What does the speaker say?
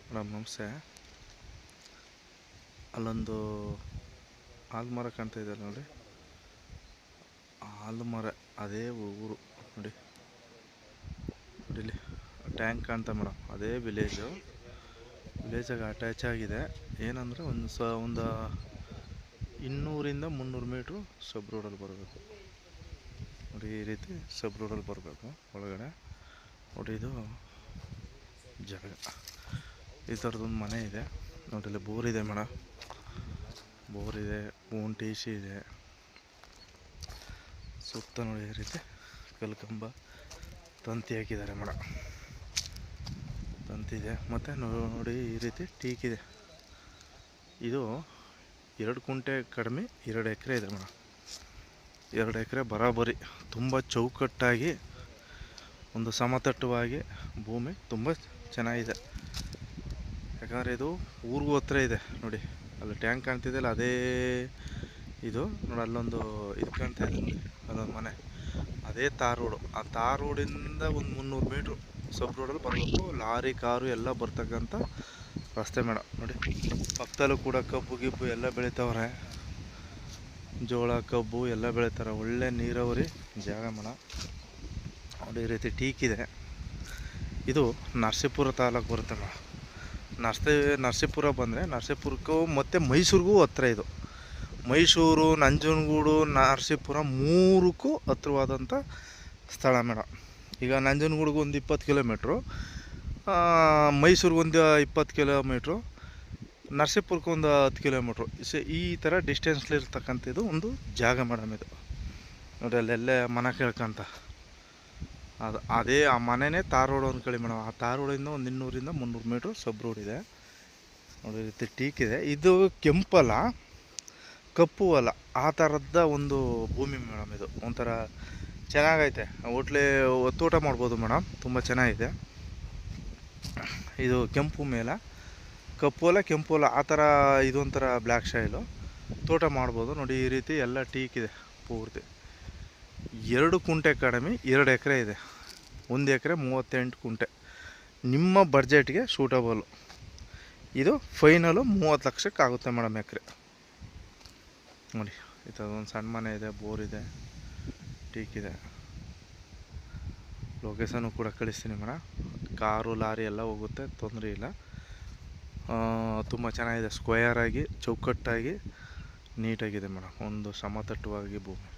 Madam ನಮಸ್ತೆ. ಅಲ್ಲೊಂದು ಆಲ್ಮರ ಕಾಣ್ತಾ ಇದೆ ನೋಡಿ, ಆಲ್ಮರ ಅದೇ ಊರು ನೋಡಿ. ಇಲ್ಲಿ ಟ್ಯಾಂಕ್ ಕಾಣ್ತಾ ಮೇಡಮ್, ಅದೇ ವಿಲೇಜಾಗ ಅಟ್ಯಾಚ್ ಆಗಿದೆ. ಏನಂದರೆ ಒಂದು 200 ಇಂದ 300 ಮೀಟ್ರು ಸಬ್ ರೋಡಲ್ಲಿ ಬರಬೇಕು ನೋಡಿ. ಈ ರೀತಿ ಸಬ್ ರೋಡಲ್ಲಿ ಬರಬೇಕು ಒಳಗಡೆ ನೋಡಿ. ಇದು ಜಾಗ, ಈ ಥರದೊಂದು ಮನೆ ಇದೆ ನೋಡಿ. ಇಲ್ಲಿ ಬೋರ್ ಇದೆ ಮೇಡಮ್, ಬೋರ್ ಇದೆ, ಟಿ ಸಿ ಇದೆ ಸುತ್ತ ನೋಡಿ. ಈ ರೀತಿ ಕಲ್ಕಂಬ ತಂತಿ ಹಾಕಿದ್ದಾರೆ ಮೇಡಮ್, ತಂತಿದೆ. ಮತ್ತು ನೋಡಿ ಈ ರೀತಿ ಟೀಕಿದೆ. ಇದು 2 ಕುಂಟೆ ಕಡಿಮೆ 2 ಎಕರೆ ಇದೆ ಮೇಡಮ್. 2 ಎಕರೆ ಬರಾಬರಿ, ತುಂಬ ಚೌಕಟ್ಟಾಗಿ ಒಂದು ಸಮತಟ್ಟವಾಗಿ ಭೂಮಿ ತುಂಬ ಚೆನ್ನಾಗಿದೆ. ಯಾಕಂದರೆ ಇದು ಊರಿಗೂ ಹತ್ರ ಇದೆ ನೋಡಿ. ಅಲ್ಲಿ ಟ್ಯಾಂಕ್ ಕಾಣ್ತಿದೆಯಲ್ಲ, ಅದೇ ಇದು ನೋಡಿ. ಅಲ್ಲೊಂದು ಇದು ಕಾಣ್ತಾ ಇದೆ ನೋಡಿ, ಅದೊಂದು ಮನೆ. ಅದೇ ತಾರ್ ರೋಡು. ಆ ತಾರ್ ರೋಡಿಂದ ಒಂದು 300 ಮೀಟ್ರು ಸಬ್ ರೋಡಲ್ಲಿ ಬರಬೇಕು. ಲಾರಿ ಕಾರು ಎಲ್ಲ ಬರ್ತಕ್ಕಂಥ ರಸ್ತೆ ಮೇಡಮ್ ನೋಡಿ. ಪಕ್ಕದಲ್ಲೂ ಕೂಡ ಕಬ್ಬು ಗಿಬ್ಬು ಎಲ್ಲ ಬೆಳಿತಾವ್ರೆ, ಜೋಳ ಕಬ್ಬು ಎಲ್ಲ ಬೆಳಿತಾರೆ. ಒಳ್ಳೆ ನೀರಾವರಿ ಜಾಗ ಮೇಡಮ್ ನೋಡಿ. ಈ ರೀತಿ ಟೀಕಿದೆ. ಇದು ನರಸೀಪುರ ತಾಲೂಕು ಬರುತ್ತೆ ಮೇಡಮ್. ನರಸೀಪುರ ಬಂದರೆ ನರಸೀಪುರಕ್ಕೂ ಮತ್ತು ಮೈಸೂರಿಗೂ ಹತ್ರ. ಇದು ಮೈಸೂರು, ನಂಜನಗೂಡು, ನರಸೀಪುರ 3ಕ್ಕೂ ಹತ್ರವಾದಂಥ ಸ್ಥಳ ಮೇಡಮ್. ಈಗ ನಂಜನಗೂಡಿಗೆ ಒಂದು 20 ಕಿಲೋಮೀಟ್ರು, ಮೈಸೂರಿಗೊಂದು 20 ಕಿಲೋಮೀಟ್ರು, ನರಸೀಪುರಕ್ಕೆ ಒಂದು 10 ಕಿಲೋಮೀಟ್ರು. ಈ ಥರ ಡಿಸ್ಟೆನ್ಸ್ಲಿರ್ತಕ್ಕಂಥದ್ದು ಒಂದು ಜಾಗ ಮೇಡಮ್ ಇದು ನೋಡಿ. ಅಲ್ಲೆಲ್ಲೇ ಮನೆ ಕೇಳ್ಕೊಂತ ಅದೇ ಆ ಮನೆಯೇ ತಾರ್ ರೋಡು ಅಂದ್ಕೊಳ್ಳಿ ಮೇಡಮ್. ಆ ತಾರ್ ರೋಡಿಂದ ಒಂದು 200 ಇಂದ 300 ಮೀಟ್ರು ಸಬ್ ರೋಡ್ ಇದೆ ನೋಡಿ. ಈ ರೀತಿ ಟೀಕಿದೆ. ಇದು ಕೆಂಪಲ್ಲ, ಕಪ್ಪು ಅಲ್ಲ, ಆ ಥರದ ಒಂದು ಭೂಮಿ ಮೇಡಮ್. ಇದು ಒಂಥರ ಚೆನ್ನಾಗೈತೆ. ಹೋಟ್ಲೆ ತೋಟ ಮಾಡ್ಬೋದು ಮೇಡಮ್, ತುಂಬ ಚೆನ್ನಾಗಿದೆ. ಇದು ಕೆಂಪು ಮೇಲೆ ಕಪ್ಪು ಅಲ್ಲ, ಕೆಂಪು ಅಲ್ಲ, ಆ ಥರ ಇದೊಂಥರ ಬ್ಲ್ಯಾಕ್ ಶೈಲು. ತೋಟ ಮಾಡ್ಬೋದು ನೋಡಿ. ಈ ರೀತಿ ಎಲ್ಲ ಟೀಕಿದೆ ಪೂರ್ತಿ. 2 ಕುಂಟೆ ಕಡಿಮೆ 2 ಎಕರೆ ಇದೆ. 1 ಎಕರೆ 38 ಕುಂಟೆ. ನಿಮ್ಮ ಬಡ್ಜೆಟ್ಗೆ ಸೂಟಬಲು. ಇದು ಫೈನಲು 30 ಲಕ್ಷಕ್ಕೆ ಆಗುತ್ತೆ ಮೇಡಮ್ ಎಕರೆ ನೋಡಿ. ಈ ಥರದೊಂದು ಸಣ್ಣ ಮನೆ ಇದೆ, ಬೋರ್ ಇದೆ, ಟೀಕಿದೆ. ಲೊಕೇಶನು ಕೂಡ ಕಳಿಸ್ತೀನಿ ಮೇಡಮ್. ಕಾರು ಲಾರಿ ಎಲ್ಲ ಹೋಗುತ್ತೆ, ತೊಂದರೆ ಇಲ್ಲ. ತುಂಬ ಚೆನ್ನಾಗಿದೆ. ಸ್ಕ್ವೇರಾಗಿ ಚೌಕಟ್ಟಾಗಿ ನೀಟಾಗಿದೆ ಮೇಡಮ್. ಒಂದು ಸಮತಟ್ಟವಾಗಿ ಭೂಮಿ.